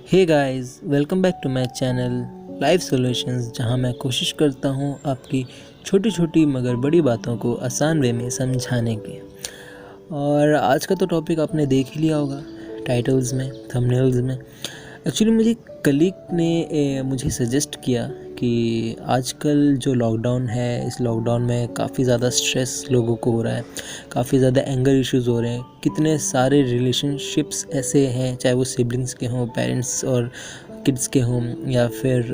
Hey guys, welcome back to my channel life solutions, जहां मैं कोशिश करता हूं आपकी छोटी छोटी मगर बड़ी बातों को आसान वे में समझाने की। और आज का तो टॉपिक आपने देख ही लिया होगा टाइटल्स में, थंबनेल्स में। एक्चुअली मुझे कलीग ने मुझे सजेस्ट किया कि आजकल जो लॉकडाउन है, इस लॉकडाउन में काफ़ी ज़्यादा स्ट्रेस लोगों को हो रहा है, काफ़ी ज़्यादा एंगर इश्यूज़ हो रहे हैं। कितने सारे रिलेशनशिप्स ऐसे हैं, चाहे वो सिबलिंग्स के हों, पेरेंट्स और किड्स के हों, या फिर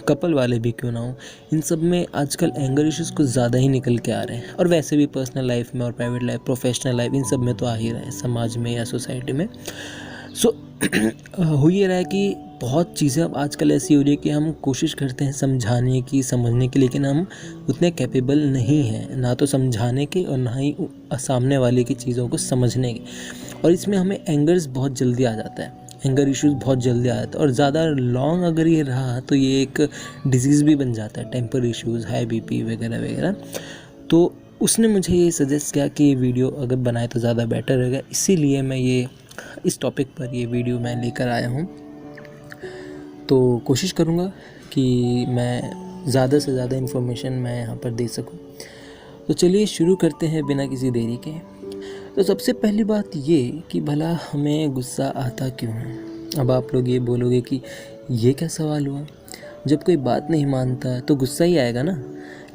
कपल वाले भी क्यों ना हो, इन सब में आजकल एंगर इश्यूज़ कुछ ज़्यादा ही निकल के आ रहे हैं। और वैसे भी पर्सनल लाइफ में और प्राइवेट लाइफ, प्रोफेशनल लाइफ, इन सब में तो आ ही रहा है, समाज में या सोसाइटी में। सो हो ये रहा है कि बहुत चीज़ें अब आजकल ऐसी हो रही है कि हम कोशिश करते हैं समझाने की, समझने की, लेकिन हम उतने कैपेबल नहीं हैं, ना तो समझाने के और ना ही सामने वाले की चीज़ों को समझने के। और इसमें हमें एंगर्स बहुत जल्दी आ जाता है, एंगर इश्यूज़ बहुत जल्दी आ जाता है। और ज़्यादा लॉन्ग अगर ये रहा तो ये एक डिजीज़ भी बन जाता है, टेम्पर इश्यूज़, हाई बीपी वगैरह वगैरह। तो उसने मुझे ये सजेस्ट किया कि ये वीडियो अगर बनाए तो ज़्यादा बेटर रहेगा, इसीलिए मैं इस टॉपिक पर ये वीडियो मैं लेकर आया हूँ। तो कोशिश करूँगा कि मैं ज़्यादा से ज़्यादा इन्फॉर्मेशन मैं यहाँ पर दे सकूँ। तो चलिए शुरू करते हैं बिना किसी देरी के। तो सबसे पहली बात ये कि भला हमें गुस्सा आता क्यों है। अब आप लोग ये बोलोगे कि ये क्या सवाल हुआ, जब कोई बात नहीं मानता तो गुस्सा ही आएगा ना।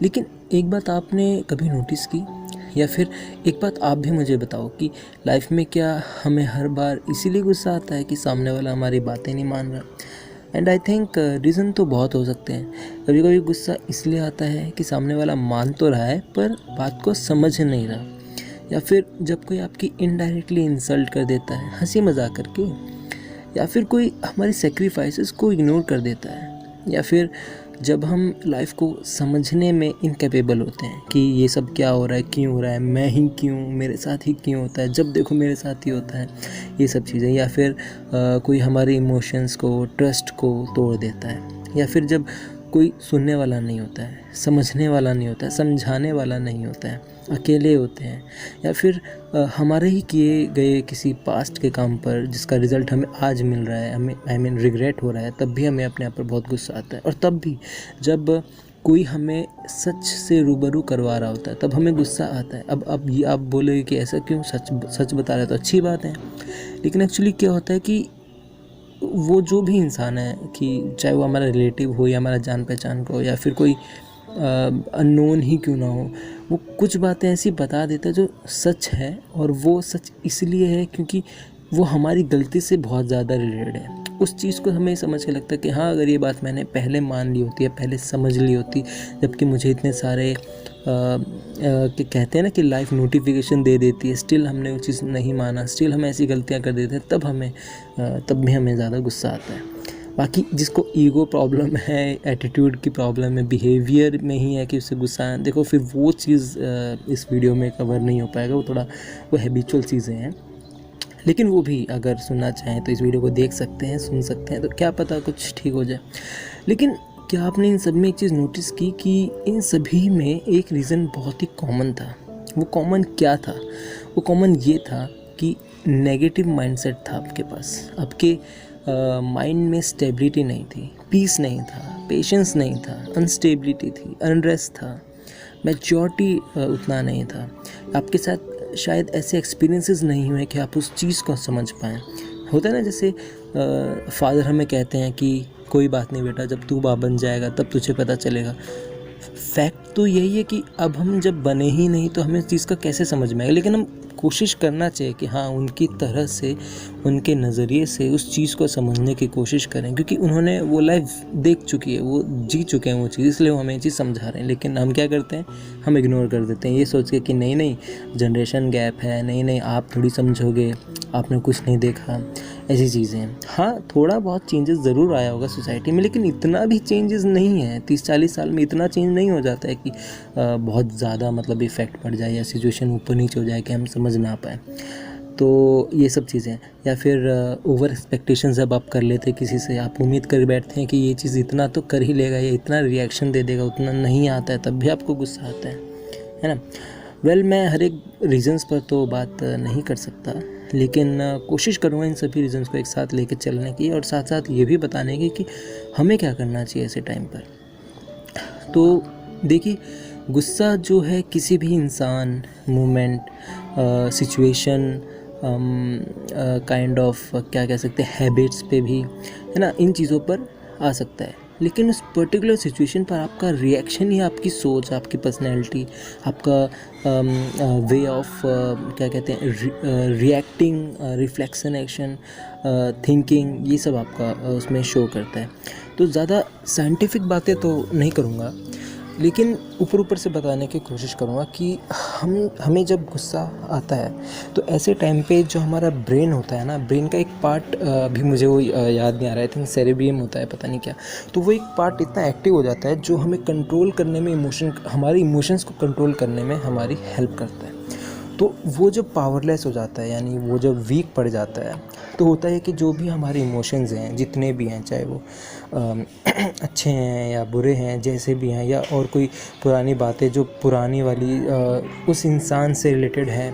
लेकिन एक बात आपने कभी नोटिस की, या फिर एक बात आप भी मुझे बताओ कि लाइफ में क्या हमें हर बार इसीलिए गुस्सा आता है कि सामने वाला हमारी बातें नहीं मान रहा। एंड आई थिंक रीज़न तो बहुत हो सकते हैं। कभी कभी गुस्सा इसलिए आता है कि सामने वाला मान तो रहा है पर बात को समझ नहीं रहा, या फिर जब कोई आपकी इनडायरेक्टली इंसल्ट कर देता है हंसी मजाक करके, या फिर कोई हमारी सेक्रीफाइसेस को इग्नोर कर देता है, या फिर जब हम लाइफ को समझने में इनकेपेबल होते हैं कि ये सब क्या हो रहा है, क्यों हो रहा है, मैं ही क्यों, मेरे साथ ही क्यों होता है, जब देखो मेरे साथ ही होता है, ये सब चीज़ें। या फिर कोई हमारे इमोशंस को, ट्रस्ट को तोड़ देता है, या फिर जब कोई सुनने वाला नहीं होता है, समझने वाला नहीं होता है, समझाने वाला नहीं होता है, अकेले होते हैं, या फिर हमारे ही किए गए किसी पास्ट के काम पर जिसका रिज़ल्ट हमें आज मिल रहा है, हमें रिग्रेट हो रहा है, तब भी हमें अपने आप पर बहुत गुस्सा आता है। और तब भी जब कोई हमें सच से रूबरू करवा रहा होता है तब हमें गुस्सा आता है। अब ये आप बोलोगे कि ऐसा क्यों, सच बता रहे तो अच्छी बात है। लेकिन एक्चुअली क्या होता है कि वो जो भी इंसान है, कि चाहे वो हमारा रिलेटिव हो या हमारा जान पहचान का हो, या फिर कोई अननोन ही क्यों ना हो, वो कुछ बातें ऐसी बता देता है जो सच है। और वो सच इसलिए है क्योंकि वो हमारी गलती से बहुत ज़्यादा रिलेटेड है। उस चीज़ को हमें समझ के लगता है कि हाँ, अगर ये बात मैंने पहले मान ली होती है, पहले समझ ली होती, जबकि मुझे इतने सारे कि कहते हैं ना कि लाइफ नोटिफिकेशन दे देती है, स्टिल हमने वो चीज़ नहीं माना, स्टिल हम ऐसी गलतियाँ कर देते हैं, तब भी हमें ज़्यादा गुस्सा आता है। बाकी जिसको ईगो प्रॉब्लम है, एटीट्यूड की प्रॉब्लम है, बिहेवियर में ही है कि उससे गुस्सा है, देखो फिर वो चीज़ इस वीडियो में कवर नहीं हो पाएगा, वो हैबिचुअल चीज़ें हैं। लेकिन वो भी अगर सुनना चाहें तो इस वीडियो को देख सकते हैं, सुन सकते हैं, तो क्या पता कुछ ठीक हो जाए। लेकिन क्या आपने इन सब में एक चीज़ नोटिस की कि इन सभी में एक रीज़न बहुत ही कॉमन था। वो कॉमन क्या था? वो कॉमन ये था कि नेगेटिव माइंडसेट था आपके पास। आपके माइंड में स्टेबिलिटी नहीं थी, पीस नहीं था, पेशेंस नहीं था, अनस्टेबिलिटी थी, अनरेस्ट था, मैच्योरिटी उतना नहीं था। आपके साथ शायद ऐसे एक्सपीरियंसेस नहीं हुए कि आप उस चीज़ को समझ पाएँ। होता है ना, जैसे फादर हमें कहते हैं कि कोई बात नहीं बेटा, जब तू बाप बन जाएगा तब तुझे पता चलेगा। फैक्ट तो यही है कि अब हम जब बने ही नहीं तो हमें इस चीज़ का कैसे समझ में आएगा। लेकिन हम कोशिश करना चाहिए कि हाँ, उनकी तरह से, उनके नज़रिए से उस चीज़ को समझने की कोशिश करें, क्योंकि उन्होंने वो लाइफ देख चुकी है, वो जी चुके हैं वो चीज़, इसलिए वो हमें ये चीज़ समझा रहे हैं। लेकिन हम क्या करते हैं, हम इग्नोर कर देते हैं, ये सोच के कि नहीं जनरेशन गैप है, नहीं आप थोड़ी समझोगे, आपने कुछ नहीं देखा, ऐसी चीज़ें हैं। हाँ, थोड़ा बहुत चेंजेस ज़रूर आया होगा सोसाइटी में, लेकिन इतना भी चेंजेस नहीं है। 30-40 साल में इतना चेंज नहीं हो जाता है कि बहुत ज़्यादा मतलब इफ़ेक्ट पड़ जाए या सिचुएशन ऊपर नीचे हो जाए कि हम समझ ना पाएँ। तो ये सब चीज़ें, या फिर ओवर एक्सपेक्टेशन जब आप कर लेते किसी से, आप उम्मीद कर बैठते हैं कि ये चीज़ इतना तो कर ही लेगा, ये इतना रिएक्शन दे देगा, उतना नहीं आता है, तब भी आपको गुस्सा आता है ना। वेल, मैं हर एक रीज़न्स पर तो बात नहीं कर सकता, लेकिन कोशिश करूँगा इन सभी रीज़न्स को एक साथ लेके चलने की, और साथ साथ ये भी बताने की कि हमें क्या करना चाहिए ऐसे टाइम पर। तो देखिए, गुस्सा जो है किसी भी इंसान, मोमेंट, सिचुएशन, काइंड ऑफ क्या कह सकते हैं, हैबिट्स पे भी, है ना, इन चीज़ों पर आ सकता है। लेकिन उस पर्टिकुलर सिचुएशन पर आपका रिएक्शन ही आपकी सोच, आपकी पर्सनैलिटी, आपका वे ऑफ क्या कहते हैं, रिएक्टिंग, रिफ्लेक्शन, एक्शन, थिंकिंग, ये सब आपका उसमें शो करता है। तो ज़्यादा साइंटिफिक बातें तो नहीं करूँगा, लेकिन ऊपर ऊपर से बताने की कोशिश करूँगा कि हमें जब गुस्सा आता है तो ऐसे टाइम पे जो हमारा ब्रेन होता है ना, ब्रेन का एक पार्ट, अभी मुझे वो याद नहीं आ रहा है, आई थिंक सेरेब्रियम होता है, पता नहीं क्या, तो वो एक पार्ट इतना एक्टिव हो जाता है जो हमें कंट्रोल करने में, हमारे इमोशंस को कंट्रोल करने में हमारी हेल्प करता है। तो वो जब पावरलेस हो जाता है, यानी वो जब वीक पड़ जाता है, तो होता है कि जो भी हमारे इमोशंस हैं, जितने भी हैं, चाहे वो अच्छे हैं या बुरे हैं, जैसे भी हैं, या और कोई पुरानी बातें जो पुरानी वाली उस इंसान से रिलेटेड है,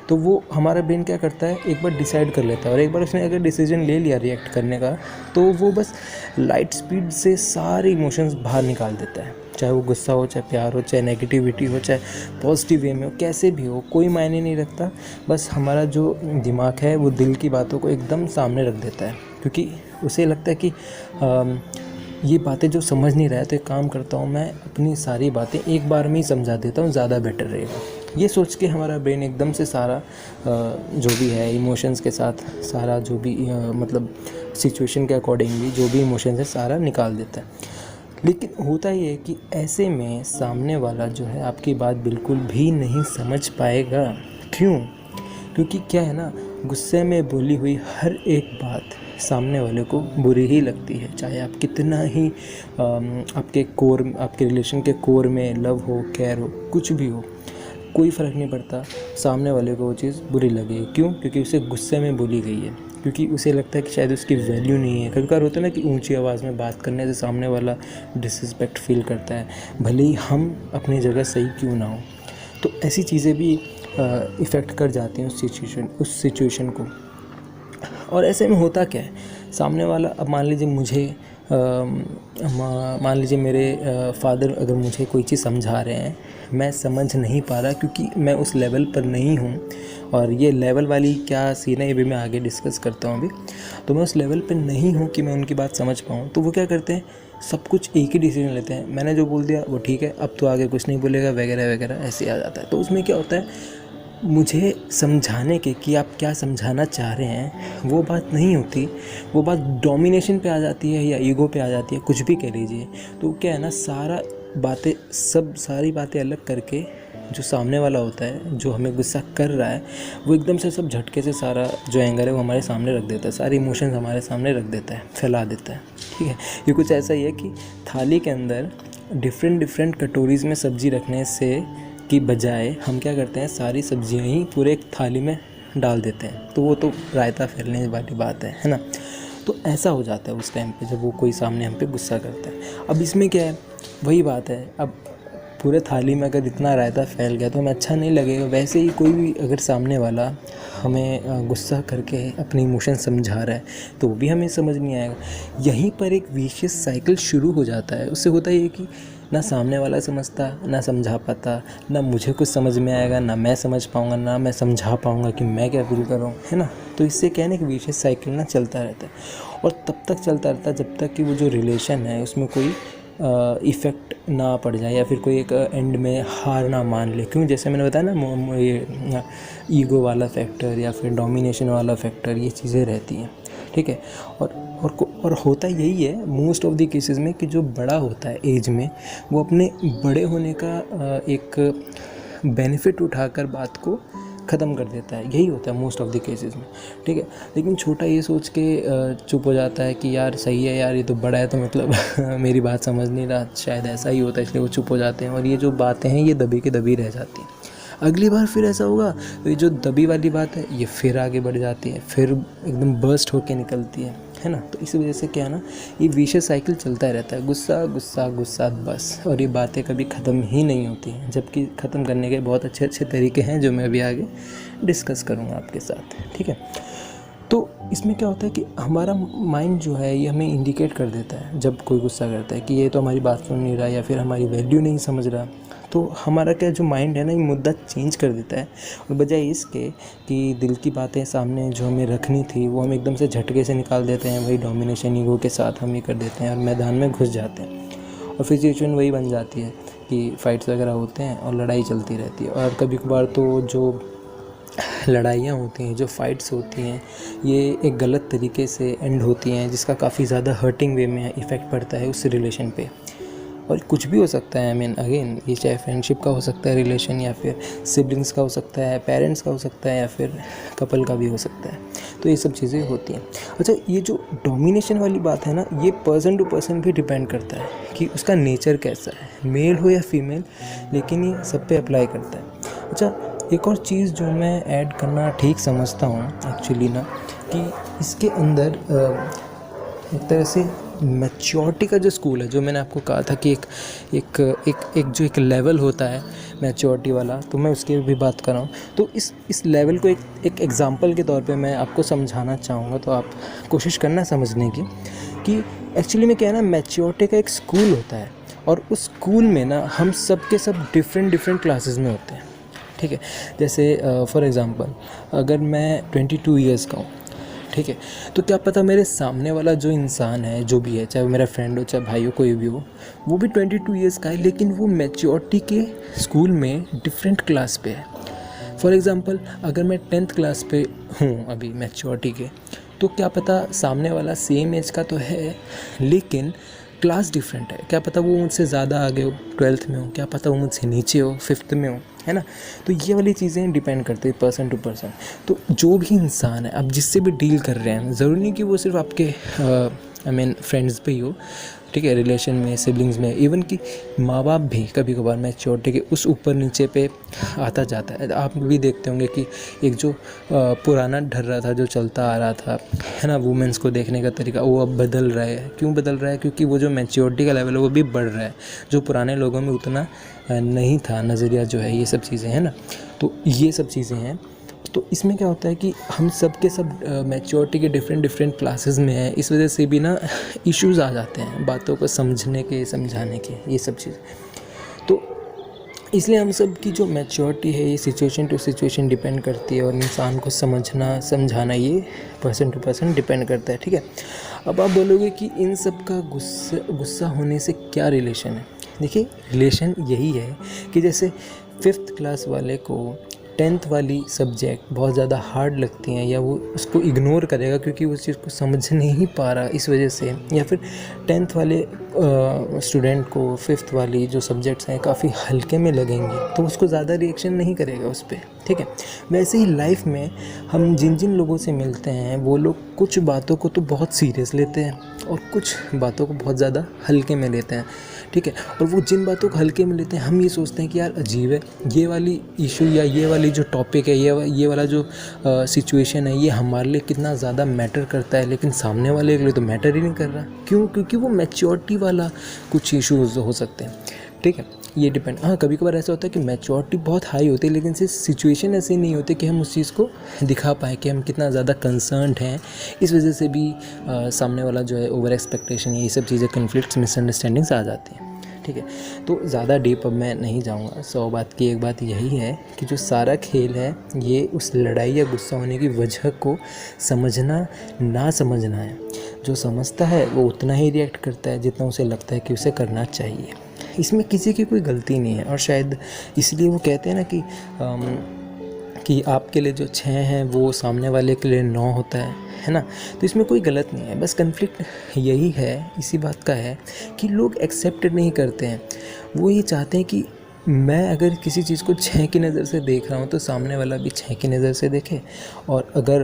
तो वो हमारा ब्रेन क्या करता है, एक बार डिसाइड कर लेता है, और एक बार उसने अगर डिसीजन ले लिया रिएक्ट करने का, तो वो बस लाइट स्पीड से सारे इमोशंस बाहर निकाल देता है। चाहे वो गुस्सा हो, चाहे प्यार हो, चाहे नेगेटिविटी हो, चाहे पॉजिटिव वे में हो, कैसे भी हो, कोई मायने नहीं रखता। बस हमारा जो दिमाग है वो दिल की बातों को एकदम सामने रख देता है, क्योंकि उसे लगता है कि ये बातें जो समझ नहीं रहा है, तो एक काम करता हूँ, मैं अपनी सारी बातें एक बार में ही समझा देता हूँ, ज़्यादा बेटर रहेगा। ये सोच के हमारा ब्रेन एकदम से सारा जो भी है इमोशंस के साथ, सारा जो भी मतलब सिचुएशन के अकॉर्डिंगली जो भी इमोशंस है सारा निकाल देता है। लेकिन होता ये है कि ऐसे में सामने वाला जो है आपकी बात बिल्कुल भी नहीं समझ पाएगा। क्यों? क्योंकि क्या है ना, गुस्से में बोली हुई हर एक बात सामने वाले को बुरी ही लगती है, चाहे आप कितना ही आपके रिलेशन के कोर में लव हो, केयर हो, कुछ भी हो, कोई फ़र्क नहीं पड़ता, सामने वाले को वो चीज़ बुरी लगेगी। क्यों? क्योंकि उसे गुस्से में बोली गई है, क्योंकि उसे लगता है कि शायद उसकी वैल्यू नहीं है। कभी कभार होता है ना कि ऊंची आवाज़ में बात करने से सामने वाला डिसरिस्पेक्ट फील करता है, भले ही हम अपनी जगह सही क्यों ना हो। तो ऐसी चीज़ें भी इफ़ेक्ट कर जाती हैं उस सिचुएशन को। और ऐसे में होता क्या है, सामने वाला, अब मान लीजिए मान लीजिए मेरे फादर अगर मुझे कोई चीज़ समझा रहे हैं, मैं समझ नहीं पा रहा क्योंकि मैं उस लेवल पर नहीं हूँ, और ये लेवल वाली क्या सीन है ये भी मैं आगे डिस्कस करता हूँ अभी। तो मैं उस लेवल पर नहीं हूँ कि मैं उनकी बात समझ पाऊँ, तो वो क्या करते हैं, सब कुछ एक ही डिसीजन लेते हैं, मैंने जो बोल दिया वो ठीक है, अब तो आगे कुछ नहीं बोलेगा, वगैरह वगैरह, ऐसे आ जाता है। तो उसमें क्या होता है, मुझे समझाने के कि आप क्या समझाना चाह रहे हैं वो बात नहीं होती, वो बात डोमिनेशन पे आ जाती है या ईगो पे आ जाती है, कुछ भी कह लीजिए। तो क्या है ना, सारी बातें अलग करके जो सामने वाला होता है, जो हमें गुस्सा कर रहा है, वो एकदम से सब झटके से सारा जो एंगर है वो हमारे सामने रख देता है, सारे इमोशंस हमारे सामने रख देता है, फैला देता है। ठीक है, ये कुछ ऐसा ही है कि थाली के अंदर डिफरेंट कटोरीज़ में सब्ज़ी रखने से की बजाय हम क्या करते हैं, सारी सब्जियां ही पूरे एक थाली में डाल देते हैं, तो वो तो रायता फैलने वाली बात है ना। तो ऐसा हो जाता है उस टाइम पे जब वो कोई सामने हम पे गुस्सा करता है। अब इसमें क्या है, वही बात है, अब पूरे थाली में अगर इतना रायता फैल गया तो हमें अच्छा नहीं लगेगा। वैसे ही कोई भी अगर सामने वाला हमें गुस्सा करके अपने इमोशन समझा रहा है तो वो भी हमें समझ नहीं आएगा। यहीं पर एक विशियस साइकिल शुरू हो जाता है। उससे होता ये कि ना सामने वाला समझता, ना समझा पाता, ना मुझे कुछ समझ में आएगा, ना मैं समझ पाऊँगा, ना मैं समझा पाऊँगा कि मैं क्या फील कर रहा हूँ, है ना। तो इससे क्या है ना कि विशियस साइकिल ना चलता रहता है, और तब तक चलता रहता है जब तक कि वो जो रिलेशन है उसमें कोई इफ़ेक्ट ना पड़ जाए, या फिर कोई एक एंड में हार ना मान ले। क्यों? जैसे मैंने बताया ना, ये ईगो वाला फैक्टर या फिर डोमिनेशन वाला फैक्टर, ये चीज़ें रहती हैं। ठीक है, और होता यही है मोस्ट ऑफ द केसेस में कि जो बड़ा होता है एज में, वो अपने बड़े होने का एक बेनिफिट उठाकर बात को ख़त्म कर देता है। यही होता है मोस्ट ऑफ द केसेस में। ठीक है, लेकिन छोटा ये सोच के चुप हो जाता है कि यार सही है यार, ये तो बड़ा है तो मतलब मेरी बात समझ नहीं रहा, शायद ऐसा ही होता है, इसलिए वो चुप हो जाते हैं, और ये जो बातें हैं ये दबी के दबी रह जाती हैं। अगली बार फिर ऐसा होगा तो ये जो दबी वाली बात है ये फिर आगे बढ़ जाती है, फिर एकदम बर्स्ट होके निकलती है ना। तो इस वजह से क्या है ना, ये विशियस साइकिल चलता रहता है, गुस्सा गुस्सा गुस्सा बस, और ये बातें कभी ख़त्म ही नहीं होती हैं। जबकि ख़त्म करने के बहुत अच्छे अच्छे तरीके हैं जो मैं अभी आगे डिस्कस करूँगा आपके साथ, ठीक है। तो इसमें क्या होता है कि हमारा माइंड जो है ये हमें इंडिकेट कर देता है जब कोई गुस्सा करता है कि ये तो हमारी बात सुन नहीं रहा या फिर हमारी वैल्यू नहीं समझ रहा। तो हमारा क्या जो माइंड है ना, ये मुद्दा चेंज कर देता है, और बजाय इसके कि दिल की बातें सामने जो हमें रखनी थी वो हम एकदम से झटके से निकाल देते हैं, वही डोमिनेशन ईगो के साथ हम ये कर देते हैं और मैदान में घुस जाते हैं। और फिर सिचुएशन वही बन जाती है कि फाइट्स वगैरह होते हैं और लड़ाई चलती रहती है। और कभी कभार तो जो लड़ाइयाँ होती हैं, जो फाइट्स होती हैं, ये एक गलत तरीके से एंड होती हैं, जिसका काफ़ी ज़्यादा हर्टिंग वे में इफ़ेक्ट पड़ता है उस रिलेशन पे। और कुछ भी हो सकता है, आई मीन अगेन ये चाहे फ्रेंडशिप का हो सकता है रिलेशन, या फिर सिबलिंग्स का हो सकता है, पेरेंट्स का हो सकता है, या फिर कपल का भी हो सकता है। तो ये सब चीज़ें होती हैं। अच्छा, ये जो डोमिनेशन वाली बात है ना, ये पर्सन टू पर्सन भी डिपेंड करता है कि उसका नेचर कैसा है, मेल हो या फीमेल, लेकिन ये सब पे अप्लाई करता है। अच्छा, एक और चीज़ जो मैं ऐड करना ठीक समझता हूँ एक्चुअली ना, कि इसके अंदर एक तरह से मैच्योरिटी का जो स्कूल है, जो मैंने आपको कहा था कि एक लेवल होता है मैच्योरिटी वाला, तो मैं उसकी भी बात कर रहा हूँ। तो इस लेवल को एक एग्जांपल के तौर पे मैं आपको समझाना चाहूँगा, तो आप कोशिश करना समझने की कि एक्चुअली में क्या है ना, मैच्योरिटी का एक स्कूल होता है, और उस स्कूल में ना हम सब के सब डिफरेंट क्लासेस में होते हैं, ठीक है। जैसे फॉर एग्ज़ाम्पल अगर मैं 22 ईयर्स का हूँ, ठीक है, तो क्या पता मेरे सामने वाला जो इंसान है, जो भी है, चाहे वो मेरा फ्रेंड हो, चाहे भाई हो, कोई भी हो, वो भी 22 ईयर्स का है, लेकिन वो मैच्योरिटी के स्कूल में डिफरेंट क्लास पे है। फॉर एग्ज़ाम्पल अगर मैं 10th क्लास पे हूँ अभी मैच्योरिटी के, तो क्या पता सामने वाला सेम एज का तो है, लेकिन क्लास डिफरेंट है। क्या पता वो मुझसे ज़्यादा आगे हो, 12th में हो, क्या पता वो मुझसे नीचे हो, 5th में हो, है ना। तो ये वाली चीज़ें डिपेंड करती है पर्सन टू पर्सन। तो जो भी इंसान है, आप जिससे भी डील कर रहे हैं, ज़रूरी नहीं कि वो सिर्फ आपके आई मीन फ्रेंड्स पे ही हो, ठीक है, रिलेशन में, सिबलिंग्स में, इवन कि माँ बाप भी कभी कभार मैच्योरिटी के उस ऊपर नीचे पे आता जाता है। आप भी देखते होंगे कि एक जो पुराना ढर्रा था, जो चलता आ रहा था, है ना, वुमेंस को देखने का तरीका, वो अब बदल रहा है। क्यों बदल रहा है? क्योंकि वो जो मैच्योरिटी का लेवल है वो भी बढ़ रहा है, जो पुराने लोगों में उतना नहीं था नज़रिया जो है, ये सब चीज़ें हैं ना। तो ये सब चीज़ें हैं। तो इसमें क्या होता है कि हम सब के सब मैच्योरिटी के डिफरेंट क्लासेस में हैं, इस वजह से भी ना इश्यूज़ आ जाते हैं बातों को समझने के, समझाने के, ये सब चीज़। तो इसलिए हम सब की जो मैच्योरिटी है, ये सिचुएशन टू सिचुएशन डिपेंड करती है, और इंसान को समझना, समझाना, ये पर्सन टू पर्सन डिपेंड करता है, ठीक है। अब आप बोलोगे कि इन सब का गुस्सा होने से क्या रिलेशन है? देखिए, रिलेशन यही है कि जैसे 5th क्लास वाले को 10th वाली सब्जेक्ट बहुत ज़्यादा हार्ड लगती हैं, या वो उसको इग्नोर करेगा क्योंकि उस चीज़ को समझ नहीं पा रहा इस वजह से, या फिर 10th वाले स्टूडेंट को 5th वाली जो सब्जेक्ट्स हैं काफ़ी हल्के में लगेंगे, तो उसको ज़्यादा रिएक्शन नहीं करेगा उस पर, ठीक है। वैसे ही लाइफ में हम जिन जिन लोगों से मिलते हैं, वो लोग कुछ बातों को तो बहुत सीरियस लेते हैं और कुछ बातों को बहुत ज़्यादा हल्के में लेते हैं, ठीक है। और वो जिन बातों को हल्के में लेते हैं, हम ये सोचते हैं कि यार अजीब है ये वाली इशू, या ये वाली जो टॉपिक है, ये वाला जो सिचुएशन है, ये हमारे लिए कितना ज़्यादा मैटर करता है, लेकिन सामने वाले के लिए तो मैटर ही नहीं कर रहा। क्यों? क्योंकि वो मैच्योरिटी वाला कुछ इशूज़ हो सकते हैं, ठीक है। ये डिपेंड, हाँ, कभी कभार ऐसा होता है कि मैच्योरिटी बहुत हाई होती है, लेकिन सिर्फ सिचुएशन ऐसी नहीं होती कि हम उस चीज़ को दिखा पाएँ कि हम कितना ज़्यादा कंसर्न्ड हैं। इस वजह से भी सामने वाला जो है ओवर एक्सपेक्टेशन, ये सब चीज़ें, कन्फ्लिक्ट्स, मिसअंडरस्टैंडिंग्स आ जाती हैं, ठीक है। तो ज़्यादा डीप अब मैं नहीं जाऊँगा। 100 बात की एक बात यही है कि जो सारा खेल है, ये उस लड़ाई या गुस्सा होने की वजह को समझना ना समझना है। जो समझता है वो उतना ही रिएक्ट करता है जितना उसे लगता है कि उसे करना चाहिए। इसमें किसी की कोई गलती नहीं है, और शायद इसलिए वो कहते हैं ना कि आपके लिए जो 6 हैं वो सामने वाले के लिए 9 होता है ना। तो इसमें कोई गलत नहीं है, बस कन्फ्लिक्ट यही है, इसी बात का है कि लोग एक्सेप्ट नहीं करते हैं। वो ये चाहते हैं कि मैं अगर किसी चीज़ को 6 की नज़र से देख रहा हूँ तो सामने वाला भी 6 की नज़र से देखे, और अगर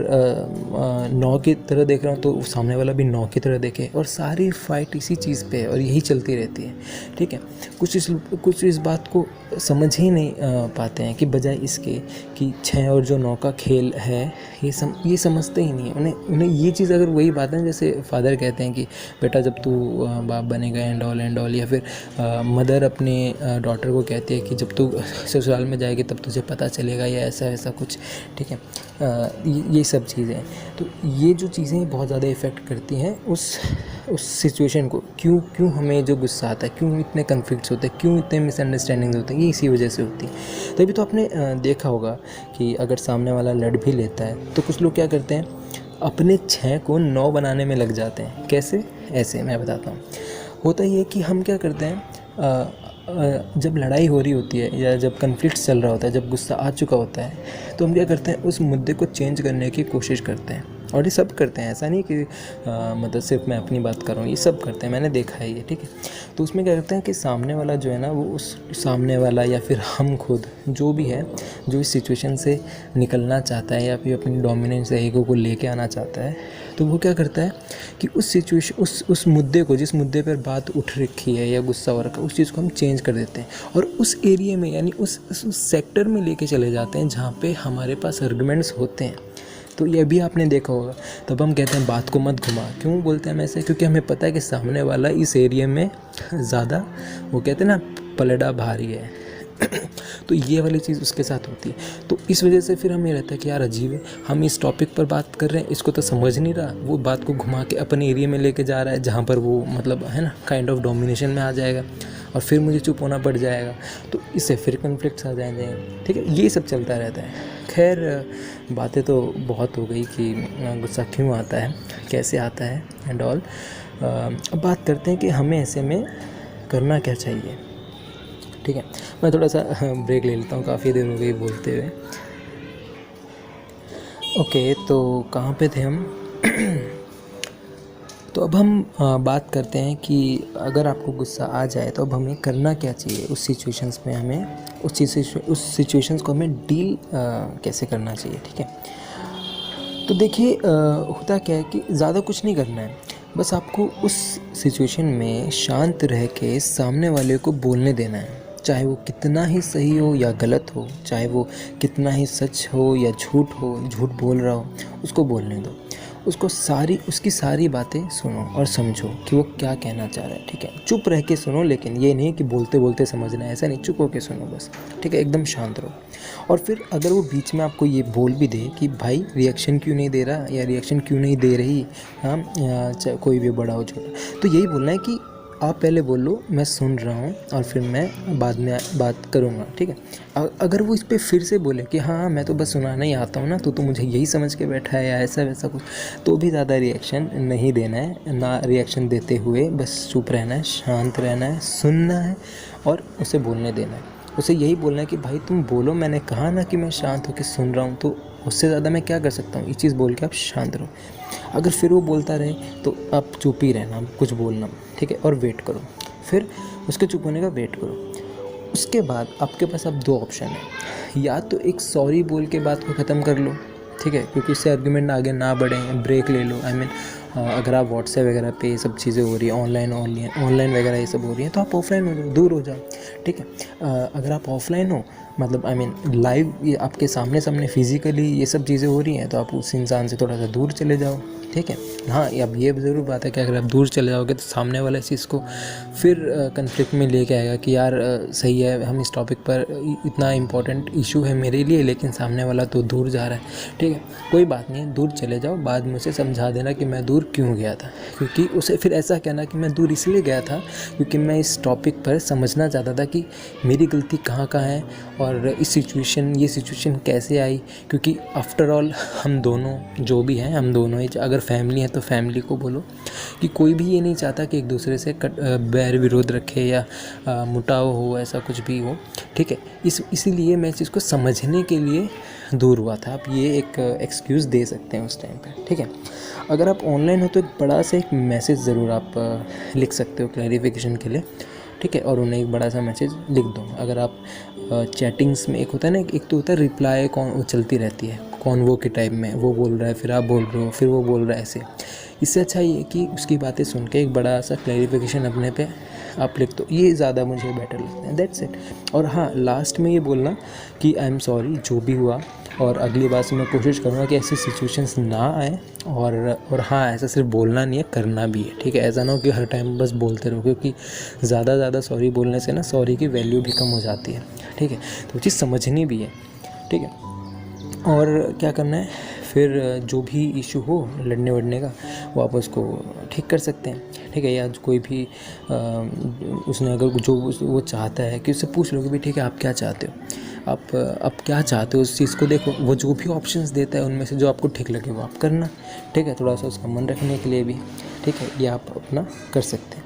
9 की तरह देख रहा हूँ तो सामने वाला भी 9 की तरह देखे, और सारी फाइट इसी चीज़ पे है और यही चलती रहती है, ठीक है। कुछ इस बात को समझ ही नहीं पाते हैं कि बजाय इसके कि 6 और जो 9 का खेल है, ये समझते ही नहीं है। उन्हें ये चीज़, अगर वही बात है जैसे फादर कहते हैं कि बेटा जब तू बाप बनेगा एंड ऑल, या फिर मदर अपने डॉटर को कहती कहती है कि जब तू ससुराल में जाएगी तब तुझे पता चलेगा, या ऐसा ऐसा कुछ, ठीक है। ये सब चीज़ें हैं। तो ये जो चीज़ें बहुत ज़्यादा इफ़ेक्ट करती हैं उस सिचुएशन को। क्यों हमें जो गुस्सा आता है, क्यों इतने कन्फ्लिक्ट्स होते हैं, क्यों इतने मिसअंडरस्टैंडिंग्स होते हैं, ये इसी वजह से होती है। तभी तो आपने देखा होगा कि अगर सामने वाला लड़ भी लेता है तो कुछ लोग क्या करते हैं, अपने 6 को 9 बनाने में लग जाते हैं। कैसे? ऐसे मैं बताता हूँ। होता ये है कि हम क्या करते हैं, जब लड़ाई हो रही होती है या जब कन्फ्लिक्ट चल रहा होता है, जब गुस्सा आ चुका होता है, तो हम क्या करते हैं, उस मुद्दे को चेंज करने की कोशिश करते हैं। और ये सब करते हैं, ऐसा नहीं कि मतलब सिर्फ मैं अपनी बात कर रहा हूँ, ये सब करते हैं, मैंने देखा है ये, ठीक है। तो उसमें क्या करते हैं कि सामने वाला जो है ना, वो उस सामने वाला या फिर हम खुद जो भी है, जो इस सिचुएशन से निकलना चाहता है या फिर अपनी डोमिनेंस ईगो को लेके आना चाहता है, तो वो क्या करता है कि उस सिचुएशन उस मुद्दे को, जिस मुद्दे पर बात उठ रखी है या गुस्सा हो रखा है, उस चीज़ को हम चेंज कर देते हैं और उस एरिया में, यानी उस सेक्टर में लेके चले जाते हैं जहाँ पे हमारे पास आर्गुमेंट्स होते हैं। तो ये भी आपने देखा होगा। तब हम कहते हैं बात को मत घुमा। क्यों बोलते हैं हम ऐसे? क्योंकि हमें पता है कि सामने वाला इस एरिया में ज़्यादा, वो कहते हैं ना, पलड़ा भारी है। तो ये वाली चीज़ उसके साथ होती है। तो इस वजह से फिर हमें रहता है कि यार अजीब है, हम इस टॉपिक पर बात कर रहे हैं, इसको तो समझ नहीं रहा, वो बात को घुमा के अपने एरिया में लेके जा रहा है जहाँ पर वो मतलब है ना काइंड ऑफ डोमिनेशन में आ जाएगा और फिर मुझे चुप होना पड़ जाएगा। तो इससे फिर कन्फ्लिक्ट्स आ जाएंगे, ठीक है। ये सब चलता रहता है। खैर, बातें तो बहुत हो गई कि गुस्सा क्यों आता है, कैसे आता है एंड ऑल। अब बात करते हैं कि हमें ऐसे में करना क्या चाहिए, ठीक है। मैं थोड़ा सा ब्रेक ले लेता हूँ, काफ़ी देर हो गई बोलते हुए। ओके, तो कहाँ पे थे हम? तो अब हम बात करते हैं कि अगर आपको गुस्सा आ जाए तो अब हमें करना क्या चाहिए उस सिचुएशंस में, हमें उस सिचुएशंस को हमें डील कैसे करना चाहिए, ठीक है। तो देखिए, होता क्या है कि ज़्यादा कुछ नहीं करना है, बस आपको उस सिचुएशन में शांत रह के सामने वाले को बोलने देना है। चाहे वो कितना ही सही हो या गलत हो, चाहे वो कितना ही सच हो या झूठ बोल रहा हो, उसको बोलने दो। उसकी सारी बातें सुनो और समझो कि वो क्या कहना चाह रहा है, ठीक है। चुप रह के सुनो, लेकिन ये नहीं कि बोलते बोलते समझना है, ऐसा नहीं, चुप होके सुनो बस, ठीक है, एकदम शांत रहो। और फिर अगर वो बीच में आपको ये बोल भी दे कि भाई रिएक्शन क्यों नहीं दे रहा या रिएक्शन क्यों नहीं दे रही, हाँ, कोई भी बड़ा हो छोटा, तो यही बोलना है कि आप पहले बोल लो, मैं सुन रहा हूँ और फिर मैं बाद में बात करूँगा, ठीक है। अगर वो इस पर फिर से बोले कि हाँ मैं तो बस सुनाना ही आता हूँ ना, तो मुझे यही समझ के बैठा है या ऐसा वैसा कुछ, तो भी ज़्यादा रिएक्शन नहीं देना है। ना रिएक्शन देते हुए बस चुप रहना है, शांत रहना है, सुनना है और उसे बोलने देना है। उसे यही बोलना है कि भाई तुम बोलो, मैंने कहा ना कि मैं शांत होकर सुन रहा हूँ, तो उससे ज़्यादा मैं क्या कर सकता हूँ। ये चीज़ बोल के आप शांत रहो। अगर फिर वो बोलता रहे तो आप चुप ही रहना, कुछ बोलना, ठीक है, और वेट करो। फिर उसके चुप होने का वेट करो। उसके बाद आपके पास अब 2 ऑप्शन है, या तो एक सॉरी बोल के बात को ख़त्म कर लो, ठीक है, क्योंकि इससे आर्गुमेंट आगे ना बढ़े, ब्रेक ले लो। अगर आप व्हाट्सएप वगैरह पे ये सब चीज़ें हो रही है, ऑनलाइन वगैरह ये सब हो रही है, तो आप ऑफलाइन हो जाओ, दूर हो जाओ, ठीक है। अगर आप ऑफलाइन हो, मतलब लाइव, ये आपके सामने फिजिकली ये सब चीज़ें हो रही हैं, तो आप उस इंसान से थोड़ा सा दूर चले जाओ, ठीक है। हाँ, अब ये ज़रूर बात है कि अगर आप दूर चले जाओगे तो सामने वाला इस चीज़ को फिर कन्फ्लिक्ट में लेके आएगा कि यार सही है, हम इस टॉपिक पर, इतना इम्पोर्टेंट इशू है मेरे लिए, लेकिन सामने वाला तो दूर जा रहा है, ठीक है। कोई बात नहीं, दूर चले जाओ, बाद में उसे समझा देना कि मैं दूर क्यों गया था, क्योंकि उसे फिर ऐसा कहना कि मैं दूर इसलिए गया था क्योंकि मैं इस टॉपिक पर समझना चाहता था कि मेरी गलती कहाँ है और ये सिचुएशन कैसे आई। क्योंकि आफ्टर ऑल हम दोनों जो भी हैं, हम दोनों ही, अगर फैमिली है तो फैमिली को बोलो कि कोई भी ये नहीं चाहता कि एक दूसरे से बैर विरोध रखे या मुटाव हो, ऐसा कुछ भी हो, ठीक है। इसीलिए मैं इस चीज़ को समझने के लिए दूर हुआ था। आप ये एक एक्सक्यूज़ दे सकते हैं उस टाइम पे, ठीक है। अगर आप ऑनलाइन हो तो एक बड़ा सा एक मैसेज ज़रूर आप लिख सकते हो क्लैरिफिकेशन के लिए, ठीक है, और उन्हें एक बड़ा सा मैसेज लिख दो। अगर आप चैटिंग्स में, एक होता है ना, एक तो होता है रिप्लाई वो चलती रहती है कॉन्वो के टाइप में, वो बोल रहा है, फिर आप बोल रहे हो, फिर वो बोल रहा है, ऐसे। इससे अच्छा ये कि उसकी बातें सुन के एक बड़ा सा क्लैरिफिकेशन अपने पे आप लिख दो, ये ज़्यादा मुझे बेटर लगता है, दैट्स इट। और हाँ, लास्ट में ये बोलना कि आई एम सॉरी जो भी हुआ, और अगली बार से मैं कोशिश करूँगा कि ऐसी सिचुएशंस ना आए। और हाँ, ऐसा सिर्फ बोलना नहीं है, करना भी है, ठीक है। ऐसा ना हो कि हर टाइम बस बोलते रहो, क्योंकि ज़्यादा सॉरी बोलने से ना सॉरी की वैल्यू भी कम हो जाती है, ठीक है। तो वो चीज़ समझनी भी है, ठीक है। और क्या करना है फिर, जो भी इशू हो लड़ने वड़ने का, वो आप उसको ठीक कर सकते हैं, ठीक है। या कोई भी उसने अगर जो वो चाहता है कि उससे पूछ लो कि भाई ठीक है, आप क्या चाहते हो, आप क्या चाहते हो, उस चीज़ को देखो, वो जो भी ऑप्शंस देता है उनमें से जो आपको ठीक लगे वो आप करना, ठीक है। थोड़ा सा उसका मन रखने के लिए भी, ठीक है, ये आप अपना कर सकते हैं।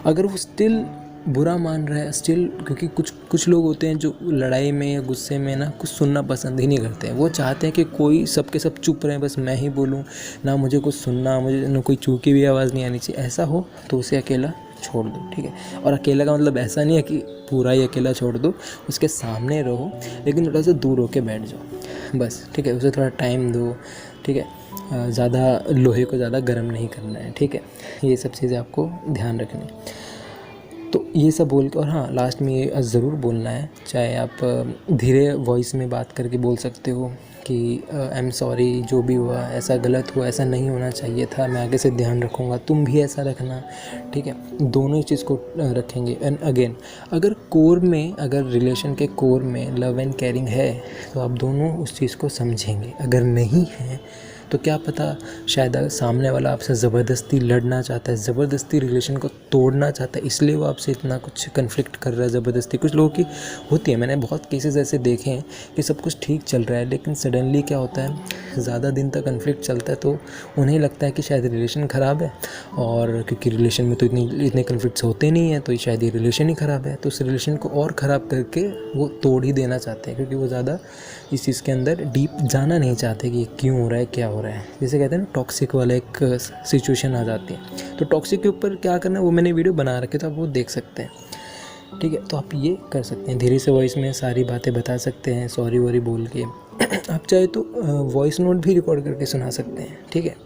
अगर वो स्टिल बुरा मान रहा है स्टिल, क्योंकि कुछ लोग होते हैं जो लड़ाई में या गुस्से में ना कुछ सुनना पसंद ही नहीं करते हैं, वो चाहते हैं कि कोई सबके सब चुप रहें, बस मैं ही बोलूं, ना मुझे कुछ सुनना, मुझे ना कोई चूकी भी आवाज़ नहीं आनी चाहिए। ऐसा हो तो उसे अकेला छोड़ दो, ठीक है। और अकेला का मतलब ऐसा नहीं है कि पूरा ही अकेला छोड़ दो, उसके सामने रहो लेकिन थोड़ा सा दूर होके बैठ जाओ बस, ठीक है। उसे थोड़ा टाइम दो, ठीक है। ज़्यादा लोहे को ज़्यादा गर्म नहीं करना है, ठीक है। ये सब चीज़ें आपको ध्यान रखनी है। तो ये सब बोल के, और हाँ, लास्ट में ये ज़रूर बोलना है, चाहे आप धीरे वॉइस में बात करके बोल सकते हो कि आई एम सॉरी जो भी हुआ, ऐसा गलत हुआ, ऐसा नहीं होना चाहिए था, मैं आगे से ध्यान रखूँगा, तुम भी ऐसा रखना, ठीक है। दोनों ही चीज़ को रखेंगे। एंड अगेन, अगर कोर में, अगर रिलेशन के कोर में लव एंड केयरिंग है तो आप दोनों उस चीज़ को समझेंगे। अगर नहीं है तो क्या पता शायद सामने वाला आपसे ज़बरदस्ती लड़ना चाहता है, ज़बरदस्ती रिलेशन को तोड़ना चाहता है, इसलिए वो आपसे इतना कुछ कन्फ्लिक्ट कर रहा है ज़बरदस्ती। कुछ लोगों की होती है, मैंने बहुत केसेस ऐसे देखे हैं कि सब कुछ ठीक चल रहा है लेकिन सडनली क्या होता है, ज़्यादा दिन तक कन्फ्लिक्ट चलता है तो उन्हें लगता है कि शायद रिलेशन ख़राब है, और क्योंकि रिलेशन में तो इतने कन्फ्लिक्ट्स होते नहीं हैं तो शायद ये रिलेशन ही ख़राब है, तो उस रिलेशन को और ख़राब करके वो तोड़ ही देना चाहते हैं, क्योंकि वो ज़्यादा इस चीज़ के अंदर डीप जाना नहीं चाहते कि क्यों हो रहा है, क्या हो रहा है। जैसे कहते हैं ना, टॉक्सिक वाला एक सिचुएशन आ जाती है। तो टॉक्सिक के ऊपर क्या करना है वो मैंने वीडियो बना रखे, तो आप वो देख सकते हैं, ठीक है। तो आप ये कर सकते हैं, धीरे से वॉइस में सारी बातें बता सकते हैं, सॉरी वॉरी बोल के। आप चाहे तो वॉइस नोट भी रिकॉर्ड करके सुना सकते हैं, ठीक है।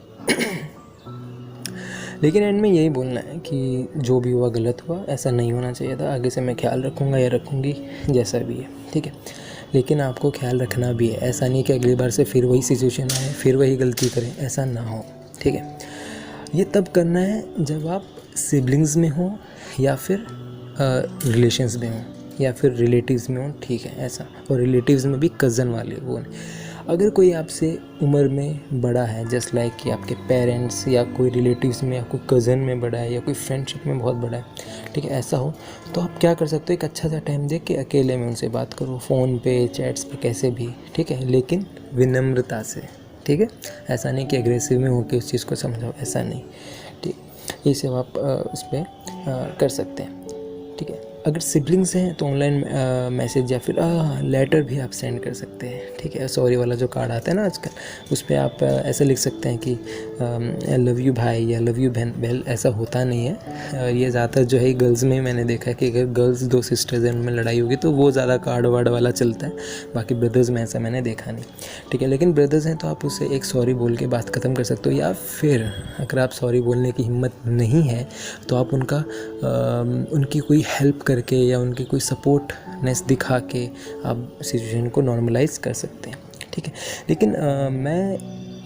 लेकिन एंड में यही बोलना है कि जो भी हुआ गलत हुआ, ऐसा नहीं होना चाहिए था, आगे से मैं ख्याल रखूँगा या रखूँगी, जैसा भी है, ठीक है। लेकिन आपको ख्याल रखना भी है, ऐसा नहीं कि अगली बार से फिर वही सिचुएशन आए, फिर वही गलती करें, ऐसा ना हो, ठीक है। ये तब करना है जब आप सिबलिंग्स में हो या फिर रिलेशंस में हो या फिर रिलेटिव्स में हो, ठीक है, ऐसा। और रिलेटिव्स में भी कज़न वाले वो नहीं। अगर कोई आपसे उम्र में बड़ा है, जस्ट लाइक कि आपके पेरेंट्स या कोई रिलेटिव्स में या कोई कज़न में बड़ा है या कोई फ्रेंडशिप में बहुत बड़ा है, ठीक है, ऐसा हो तो आप क्या कर सकते हो, एक अच्छा सा टाइम देख के अकेले में उनसे बात करो, फ़ोन पे, चैट्स पे, कैसे भी, ठीक है, लेकिन विनम्रता से, ठीक है। ऐसा नहीं कि एग्रेसिव में होकर उस चीज़ को समझाओ, ऐसा नहीं, ठीक। ये सब आप उस पर कर सकते हैं, ठीक है। अगर सिबलिंग्स हैं तो ऑनलाइन मैसेज या फिर लेटर भी आप सेंड कर सकते हैं, ठीक है। सॉरी वाला जो कार्ड आता है ना आजकल, उस पर आप ऐसे लिख सकते हैं कि आई लव यू भाई या लव यू बहन। ऐसा होता नहीं है, ये ज़्यादातर जो है गर्ल्स में ही मैंने देखा है कि अगर गर्ल्स दो सिस्टर्स हैं उनमें लड़ाई होगी तो वो ज़्यादा कार्ड वार्ड वाला चलता है, बाकी ब्रदर्स में ऐसा मैंने देखा नहीं, ठीक है। लेकिन ब्रदर्स हैं तो आप उससे एक सॉरी बोल के बात ख़त्म कर सकते हो, या फिर अगर आप सॉरी बोलने की हिम्मत नहीं है तो आप उनकी कोई हेल्प करके या उनकी कोई सपोर्टनेस दिखा के आप सिचुएशन को नॉर्मलाइज कर सकते हैं, ठीक है। लेकिन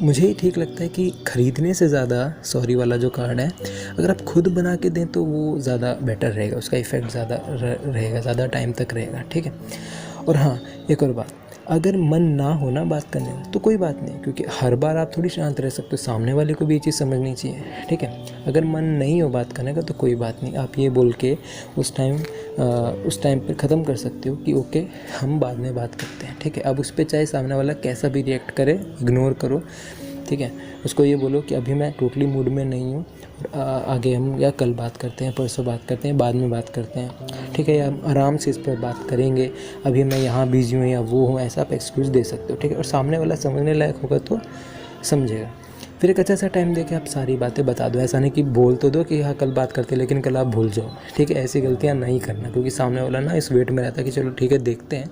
मुझे ही ठीक लगता है कि ख़रीदने से ज़्यादा सॉरी वाला जो कार्ड है अगर आप खुद बना के दें तो वो ज़्यादा बेटर रहेगा, उसका इफ़ेक्ट ज़्यादा रहेगा, ज़्यादा टाइम तक रहेगा, ठीक है। और हाँ, एक और बात, अगर मन ना हो ना बात करने में तो कोई बात नहीं, क्योंकि हर बार आप थोड़ी शांत रह सकते हो, सामने वाले को भी ये चीज़ समझनी चाहिए, ठीक है। अगर मन नहीं हो बात करने का तो कोई बात नहीं, आप ये बोल के उस टाइम पर ख़त्म कर सकते हो कि ओके हम बाद में बात करते हैं, ठीक है। अब उस पर चाहे सामने वाला कैसा भी रिएक्ट करे, इग्नोर करो, ठीक है। उसको ये बोलो कि अभी मैं टोटली मूड में नहीं हूँ, आगे हम या कल बात करते हैं, परसों बात करते हैं, बाद में बात करते हैं, ठीक है, या हम आराम से इस पर बात करेंगे, अभी मैं यहाँ बिजी हूँ या वो हूँ, ऐसा आप एक्सक्यूज़ दे सकते हो, ठीक है। और सामने वाला समझने लायक होगा तो समझेगा, फिर एक अच्छा सा टाइम दे के आप सारी बातें बता दो। ऐसा नहीं कि बोल तो दो कि हाँ कल बात करते लेकिन कल आप भूल जाओ, ठीक है। ऐसी गलतियाँ नहीं करना, क्योंकि सामने वाला ना इस वेट में रहता है कि चलो ठीक है देखते हैं,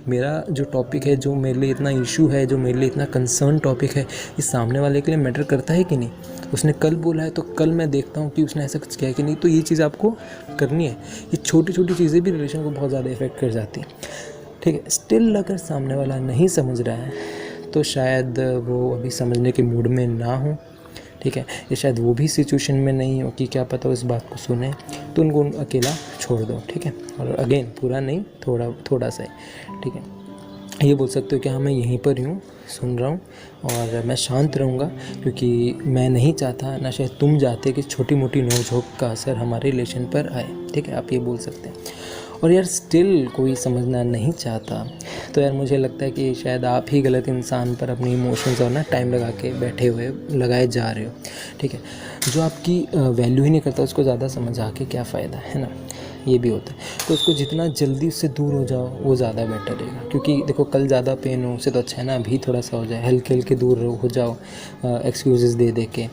मेरा जो टॉपिक है, जो मेरे लिए इतना इशू है, जो मेरे लिए इतना कंसर्न टॉपिक है, इस सामने वाले के लिए मैटर करता है कि नहीं। उसने कल बोला है तो कल मैं देखता हूँ कि उसने ऐसा कुछ किया है कि नहीं। तो ये चीज़ आपको करनी है। ये छोटी छोटी चीज़ें भी रिलेशन को बहुत ज़्यादा इफेक्ट कर जाती हैं, ठीक है। स्टिल अगर सामने वाला नहीं समझ रहा है तो शायद वो अभी समझने के मूड में ना हो, ठीक है, या शायद वो भी सिचुएशन में नहीं हो कि क्या पता उस बात को सुने। तो उनको अकेला छोड़ दो, ठीक है। और अगेन पूरा नहीं, थोड़ा सा ही, ठीक है। ये बोल सकते हो कि हाँ मैं यहीं पर हूँ, सुन रहा हूँ और मैं शांत रहूँगा, क्योंकि मैं नहीं चाहता, ना शायद तुम चाहते कि छोटी मोटी नोक-झोंक का असर हमारे रिलेशन पर आए, ठीक है। आप ये बोल सकते हैं। और यार स्टिल कोई समझना नहीं चाहता तो यार मुझे लगता है कि शायद आप ही गलत इंसान पर अपने इमोशंस और ना टाइम लगाए जा रहे हो, ठीक है। जो आपकी वैल्यू ही नहीं करता उसको ज़्यादा समझा के क्या फ़ायदा, है ना। ये भी होता है। तो उसको जितना जल्दी उससे दूर हो जाओ वो ज़्यादा बेटर रहेगा, क्योंकि देखो कल ज़्यादा पेन हो उससे तो अच्छा है ना अभी थोड़ा सा हो जाए, हल्के हल्के दूर हो जाओ एक्सक्यूज़ेस दे के,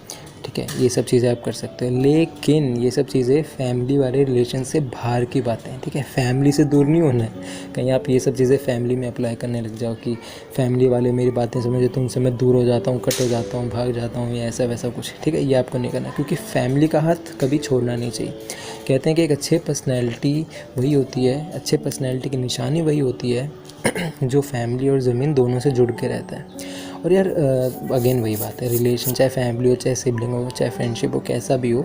ठीक है। ये सब चीज़ें आप कर सकते हो, लेकिन ये सब चीज़ें फैमिली वाले रिलेशन से बाहर की बातें हैं, ठीक है। फैमिली से दूर नहीं होना है। कहीं आप ये सब चीज़ें फैमिली में अप्लाई करने लग जाओ कि फैमिली वाले मेरी बातें समझे तो उनसे मैं दूर हो जाता हूँ, कट हो जाता हूँ, भाग जाता हूँ, या ऐसा वैसा कुछ, ठीक है। ये आपको नहीं करना, क्योंकि फैमिली का हाथ कभी छोड़ना नहीं चाहिए। कहते हैं कि एक अच्छे पर्सनैलिटी वही होती है, अच्छे पर्सनैलिटी की निशानी वही होती है जो फैमिली और ज़मीन दोनों से जुड़ के रहता है। और यार अगेन वही बात है, रिलेशन चाहे फैमिली हो, चाहे सिबलिंग हो, चाहे फ्रेंडशिप हो, कैसा भी हो,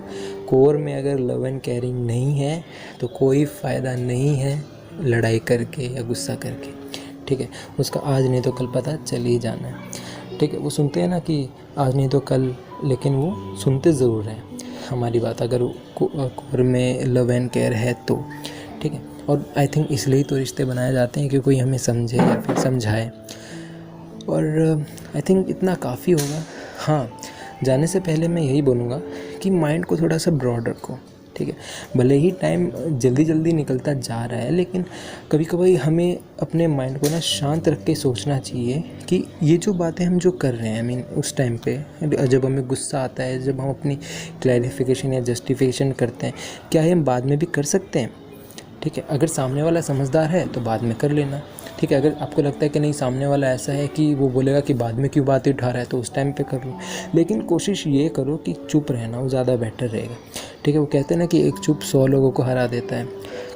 कोर में अगर लव एंड केयरिंग नहीं है तो कोई फ़ायदा नहीं है लड़ाई करके या गुस्सा करके, ठीक है। उसका आज नहीं तो कल पता चल ही जाना है, ठीक है। वो सुनते हैं ना कि आज नहीं तो कल, लेकिन वो सुनते ज़रूर हैं हमारी बात, अगर कोर में लव एंड केयर है तो, ठीक है। और आई थिंक इसलिए तो रिश्ते बनाए जाते हैं कि कोई हमें समझे या फिर समझाए। और आई थिंक इतना काफ़ी होगा। हाँ, जाने से पहले मैं यही बोलूँगा कि माइंड को थोड़ा सा ब्रॉड रखो, ठीक है। भले ही टाइम जल्दी जल्दी निकलता जा रहा है, लेकिन कभी कभी हमें अपने माइंड को ना शांत रख के सोचना चाहिए कि ये जो बातें हम जो कर रहे हैं, आई मीन उस टाइम पे जब हमें गुस्सा आता है, जब हम अपनी क्लैरिफिकेशन या जस्टिफिकेशन करते हैं, क्या ये हम बाद में भी कर सकते हैं, ठीक है। अगर सामने वाला समझदार है तो बाद में कर लेना, ठीक है। अगर आपको लगता है कि नहीं सामने वाला ऐसा है कि वो बोलेगा कि बाद में क्यों बात उठा रहा है, तो उस टाइम पे कर लो, लेकिन कोशिश ये करो कि चुप रहना, वो ज़्यादा बेटर रहेगा, ठीक है। वो कहते हैं ना कि एक चुप 100 लोगों को हरा देता है।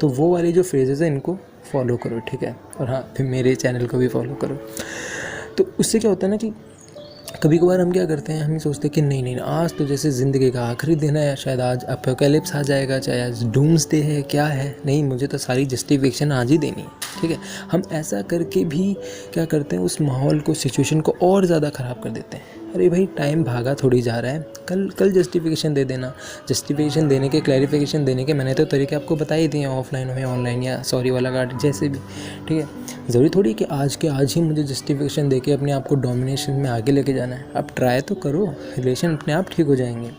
तो वो वाली जो फ्रेजेस है इनको फॉलो करो, ठीक है। और हाँ, फिर मेरे चैनल को भी फॉलो करो। तो उससे क्या होता है ना कि कभी कभार हम क्या करते हैं, हम सोचते हैं कि नहीं नहीं आज तो जैसे ज़िंदगी का आखिरी दिन है, शायद आज अपोकैलिप्स आ जाएगा, चाहे आज डूम्सडे है, क्या है, नहीं मुझे तो सारी जस्टिफिकेशन आज ही देनी है, ठीक है। हम ऐसा करके भी क्या करते हैं, उस माहौल को, सिचुएशन को और ज़्यादा ख़राब कर देते हैं। अरे भाई टाइम भागा थोड़ी जा रहा है, कल जस्टिफिकेशन दे देना। जस्टिफिकेशन देने के, क्लैरिफिकेशन देने के मैंने तो तरीके आपको बता ही दिए हैं, ऑफलाइन हो या ऑनलाइन या सॉरी वाला कार्ड जैसे भी, ठीक है। ज़रूरी थोड़ी कि आज के आज ही मुझे जस्टिफिकेशन देके अपने आप को डोमिनेशन में आगे लेके जाना है। आप ट्राई तो करो, रिलेशन अपने आप ठीक हो जाएंगे,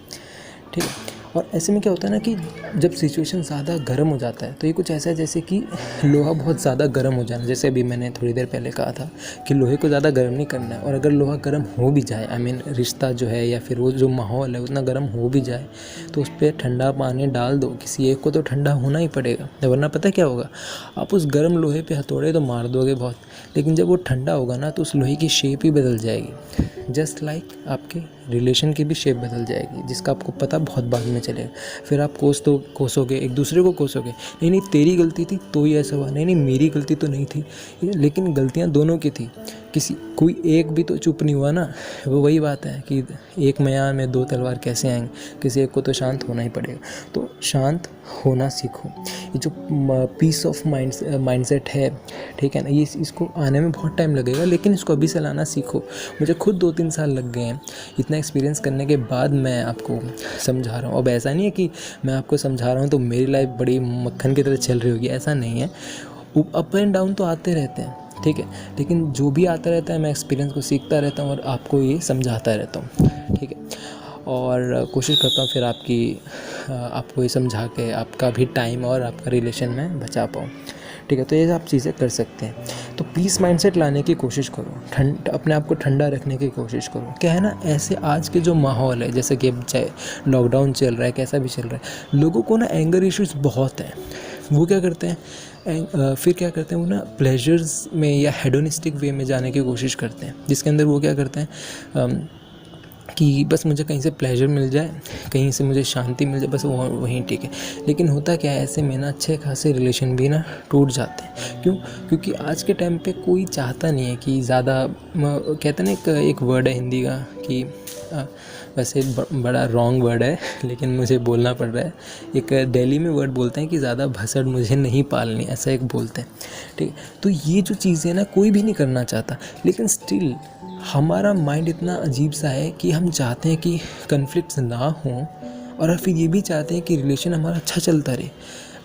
ठीक है। और ऐसे में क्या होता है ना कि जब सिचुएशन ज़्यादा गर्म हो जाता है तो ये कुछ ऐसा है जैसे कि लोहा बहुत ज़्यादा गर्म हो जाना। जैसे अभी मैंने थोड़ी देर पहले कहा था कि लोहे को ज़्यादा गर्म नहीं करना है, और अगर लोहा गर्म हो भी जाए, आई मीन रिश्ता जो है या फिर वो जो माहौल है उतना गर्म हो भी जाए, तो उस पर ठंडा पानी डाल दो, किसी एक को तो ठंडा होना ही पड़ेगा, वरना पता क्या होगा, आप उस गर्म लोहे पे हथौड़े तो मार दोगे बहुत, लेकिन जब वो ठंडा होगा ना तो उस लोहे की शेप ही बदल जाएगी। जस्ट लाइक आपके रिलेशन की भी शेप बदल जाएगी, जिसका आपको पता बहुत बाद में चलेगा। फिर आप कोसोगे, एक दूसरे को कोसोगे, नहीं नहीं तेरी गलती थी तो ही ऐसा हुआ, नहीं नहीं मेरी गलती तो नहीं थी, लेकिन गलतियाँ दोनों की थी, कोई एक भी तो चुप नहीं हुआ ना। वो वही बात है कि एक म्यान में 2 तलवार कैसे आएंगे, किसी एक को तो शांत होना ही पड़ेगा। तो शांत होना सीखो। ये जो पीस ऑफ माइंडसेट है, ठीक है ना, ये इसको आने में बहुत टाइम लगेगा, लेकिन इसको अभी से लाना सीखो। मुझे खुद 2-3 साल लग गए हैं। इतना एक्सपीरियंस करने के बाद मैं आपको समझा रहा हूँ। अब ऐसा नहीं है कि मैं आपको समझा रहा हूँ तो मेरी लाइफ बड़ी मक्खन की तरह चल रही होगी, ऐसा नहीं है। अप एंड डाउन तो आते रहते हैं, ठीक है, लेकिन जो भी आता रहता है मैं एक्सपीरियंस को सीखता रहता हूँ और आपको ये समझाता रहता हूँ, ठीक है। और कोशिश करता हूँ फिर आपको ये समझा के आपका भी टाइम और आपका रिलेशन में बचा पाऊँ, ठीक है। तो ये आप चीज़ें कर सकते हैं। तो पीस माइंडसेट लाने की कोशिश करो, अपने आप को ठंडा रखने की कोशिश करो। क्या है ना, ऐसे आज के जो माहौल है, जैसे कि अब चाहे लॉकडाउन चल रहा है, कैसा भी चल रहा है, लोगों को ना एंगर इश्यूज़ बहुत हैं। वो क्या करते हैं, फिर क्या करते हैं, वो ना प्लेजर्स में या हेडोनिस्टिक वे में जाने की कोशिश करते हैं, जिसके अंदर वो क्या करते हैं कि बस मुझे कहीं से प्लेजर मिल जाए, कहीं से मुझे शांति मिल जाए, बस वो वहीं ठीक है। लेकिन होता क्या है, ऐसे में ना अच्छे खासे रिलेशन भी ना टूट जाते हैं। क्यों? क्योंकि आज के टाइम पे कोई चाहता नहीं है कि ज़्यादा, कहते हैं ना, एक वर्ड है हिंदी का कि वैसे बड़ा रॉन्ग वर्ड है लेकिन मुझे बोलना पड़ रहा है। एक दिल्ली में वर्ड बोलते हैं कि ज़्यादा भसड़ मुझे नहीं पालनी, ऐसा एक बोलते हैं, ठीक है। तो ये जो चीज़ें ना कोई भी नहीं करना चाहता, लेकिन स्टिल हमारा माइंड इतना अजीब सा है कि हम चाहते हैं कि कन्फ्लिक्ट्स ना हों, और फिर ये भी चाहते हैं कि रिलेशन हमारा अच्छा चलता रहे।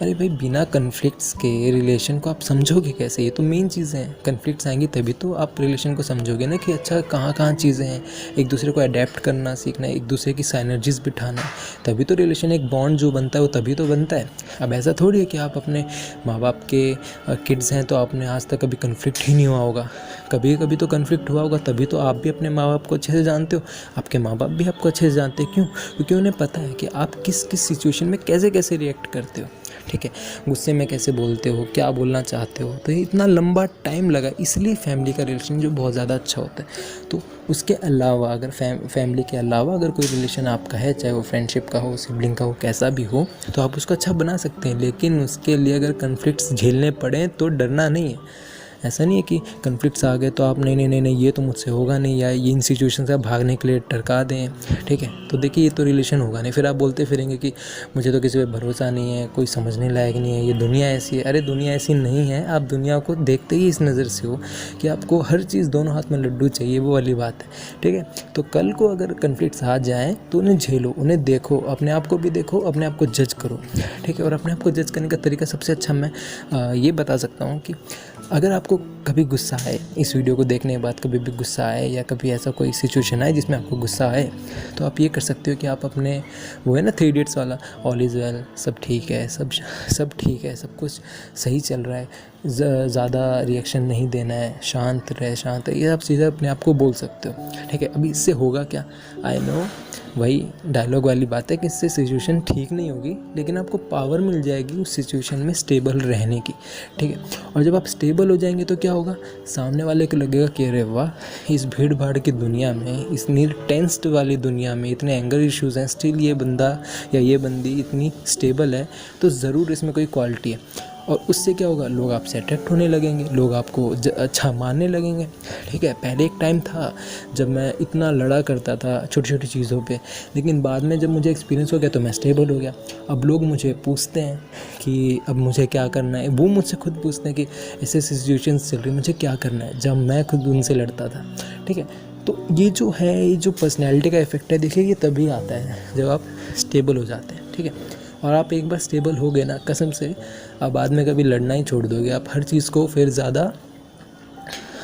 अरे भाई, बिना कन्फ्लिक्ट्स के रिलेशन को आप समझोगे कैसे? ये तो मेन चीज़ें हैं। कन्फ्लिक्ट्स आएंगी तभी तो आप रिलेशन को समझोगे ना, कि अच्छा कहाँ कहाँ चीज़ें हैं, एक दूसरे को अडेप्ट करना सीखना है, एक दूसरे की साइनर्जीज बिठाना, तभी तो रिलेशन, एक बॉन्ड जो बनता है वो तभी तो बनता है। अब ऐसा थोड़ी है कि आप अपने माँ बाप के किड्स हैं तो आपने आज तक कभी कन्फ्लिक्ट ही नहीं हुआ होगा। कभी कभी तो कन्फ्लिक्ट हुआ होगा, तभी तो आप भी अपने माँ बाप को अच्छे से जानते हो, आपके माँ बाप भी आपको अच्छे से जानते हैं। क्यों? क्योंकि उन्हें पता है कि आप किस किस सिचुएशन में कैसे कैसे रिएक्ट करते हो, ठीक है, गुस्से में कैसे बोलते हो, क्या बोलना चाहते हो। तो ये इतना लंबा टाइम लगा, इसलिए फैमिली का रिलेशन जो बहुत ज़्यादा अच्छा होता है। तो उसके अलावा अगर फैमिली के अलावा अगर कोई रिलेशन आपका है, चाहे वो फ्रेंडशिप का हो, सिबलिंग का हो, कैसा भी हो, तो आप उसको अच्छा बना सकते हैं। लेकिन उसके लिए अगर कन्फ्लिक्ट्स झेलने पड़े तो डरना नहीं है। ऐसा नहीं है कि कन्फ्लिक्ट्स आ गए तो आप नहीं नहीं नहीं नहीं ये तो मुझसे होगा नहीं, या ये इन सिचुएशन से आप भागने के लिए टरका दें, ठीक है। तो देखिए, ये तो रिलेशन होगा नहीं। फिर आप बोलते फिरेंगे कि मुझे तो किसी पे भरोसा नहीं है, कोई समझने लायक नहीं है, ये दुनिया ऐसी है। अरे दुनिया ऐसी नहीं है, आप दुनिया को देखते ही इस नज़र से हो कि आपको हर चीज़ दोनों हाथ में लड्डू चाहिए, वो वाली बात है, ठीक है। तो कल को अगर कन्फ्लिक्ट्स आ जाएँ तो उन्हें झेलो, उन्हें देखो, अपने आप को भी देखो, अपने आप को जज करो, ठीक है। और अपने आप को जज करने का तरीका सबसे अच्छा मैं ये बता सकता हूँ कि अगर आपको कभी गुस्सा आए, इस वीडियो को देखने के बाद कभी भी गुस्सा आए, या कभी ऐसा कोई सिचुएशन आए जिसमें आपको गुस्सा आए, तो आप ये कर सकते हो कि आप अपने, वो है ना 3 इडियट्स वाला, ऑल इज़ वेल, सब ठीक है, सब ठीक है, सब कुछ सही चल रहा है, ज़्यादा रिएक्शन नहीं देना है, शांत रहे, ये सब चीज़ें अपने आप को बोल सकते हो, ठीक है। अभी इससे होगा क्या, आई नो, वही डायलॉग वाली बात है कि इससे सिचुएशन ठीक नहीं होगी, लेकिन आपको पावर मिल जाएगी उस सिचुएशन में स्टेबल रहने की, ठीक है। और जब आप स्टेबल हो जाएंगे तो क्या होगा, सामने वाले को लगेगा कि अरे वाह, इस भीड़ भाड़ की दुनिया में, इस टेंस्ड वाली दुनिया में, इतने एंगर इश्यूज़ हैं, स्टिल ये बंदा या ये बंदी इतनी स्टेबल है, तो ज़रूर इसमें कोई क्वालिटी है। और उससे क्या होगा, लोग आपसे अट्रैक्ट होने लगेंगे, लोग आपको अच्छा मानने लगेंगे, ठीक है। पहले एक टाइम था जब मैं इतना लड़ा करता था छोटी छोटी चीज़ों पे, लेकिन बाद में जब मुझे एक्सपीरियंस हो गया तो मैं स्टेबल हो गया। अब लोग मुझे पूछते हैं कि अब मुझे क्या करना है, वो मुझसे खुद पूछते हैं कि ऐसे सिचुएशंस चल रही, मुझे क्या करना है, जब मैं खुद उनसे लड़ता था, ठीक है। तो ये जो है, ये जो पर्सनैलिटी का इफेक्ट है, देखिए ये तभी आता है जब आप स्टेबल हो जाते हैं, ठीक है। और आप एक बार स्टेबल हो गए ना, कसम से आप बाद में कभी लड़ना ही छोड़ दोगे। आप हर चीज़ को फिर ज़्यादा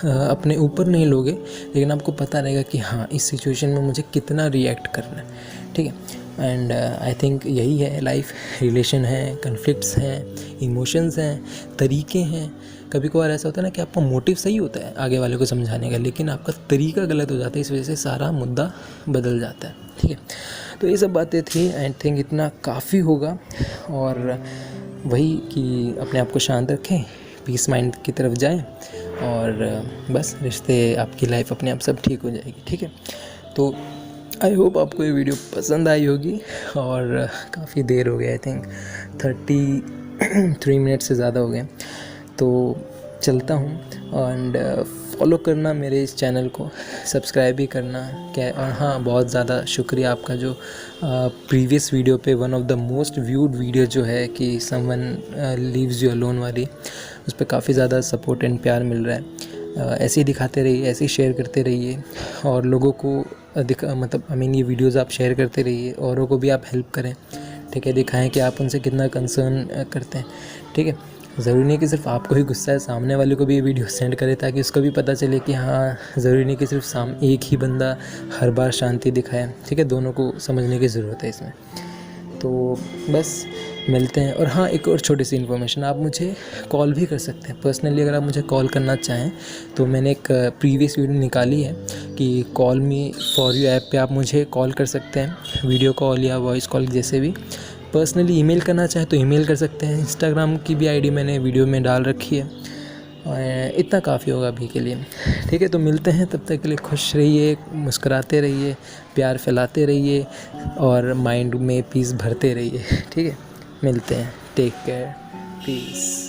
अपने ऊपर नहीं लोगे, लेकिन आपको पता रहेगा कि हाँ, इस सिचुएशन में मुझे कितना रिएक्ट करना है, ठीक है। एंड आई थिंक यही है लाइफ। रिलेशन है, कन्फ्लिक्ट्स हैं, इमोशंस हैं, तरीके हैं। कभी कभार ऐसा होता है ना कि आपका मोटिव सही होता है आगे वाले को समझाने का, लेकिन आपका तरीका गलत हो जाता है, इस वजह से सारा मुद्दा बदल जाता है, ठीक है। तो ये सब बातें थी, आई थिंक इतना काफ़ी होगा। और वही कि अपने आप को शांत रखें, पीस माइंड की तरफ जाएं, और बस रिश्ते, आपकी लाइफ अपने आप सब ठीक हो जाएगी, ठीक है। तो आई होप आपको ये वीडियो पसंद आई होगी। और काफ़ी देर हो गया, आई थिंक 33 मिनट से ज़्यादा हो गए, तो चलता हूँ। एंड फॉलो करना मेरे इस चैनल को, सब्सक्राइब भी करना क्या। और हाँ, बहुत ज़्यादा शुक्रिया आपका, जो प्रीवियस वीडियो पे one of the most viewed video जो है कि समवन लीव्स यू अलोन वाली, उस पर काफ़ी ज़्यादा सपोर्ट एंड प्यार मिल रहा है। ऐसे ही दिखाते रहिए, ऐसे ही शेयर करते रहिए, और लोगों को ये वीडियोज़ आप शेयर करते रहिए, औरों को भी आप हेल्प करें, ठीक है। दिखाएं कि आप उनसे कितना कंसर्न करते हैं, ठीक है। ज़रूरी नहीं कि सिर्फ आपको ही गुस्सा है, सामने वाले को भी ये वीडियो सेंड करें, ताकि उसको भी पता चले कि हाँ, ज़रूरी नहीं कि सिर्फ एक ही बंदा हर बार शांति दिखाए, ठीक है। दोनों को समझने की ज़रूरत है इसमें, तो बस मिलते हैं। और हाँ, एक और छोटी सी इन्फॉर्मेशन, आप मुझे कॉल भी कर सकते हैं पर्सनली। अगर आप मुझे कॉल करना चाहें तो मैंने एक प्रीवियस वीडियो निकाली है कि call me for you app पे आप मुझे कॉल कर सकते हैं, वीडियो कॉल या वॉइस कॉल जैसे भी। पर्सनली ईमेल करना चाहें तो ईमेल कर सकते हैं। इंस्टाग्राम की भी आईडी मैंने वीडियो में डाल रखी है। और इतना काफ़ी होगा अभी के लिए। ठीक है, तो मिलते हैं, तब तक के लिए खुश रहिए, मुस्कुराते रहिए, प्यार फैलाते रहिए और माइंड में पीस भरते रहिए। ठीक है, मिलते हैं, टेक केयर, पीस।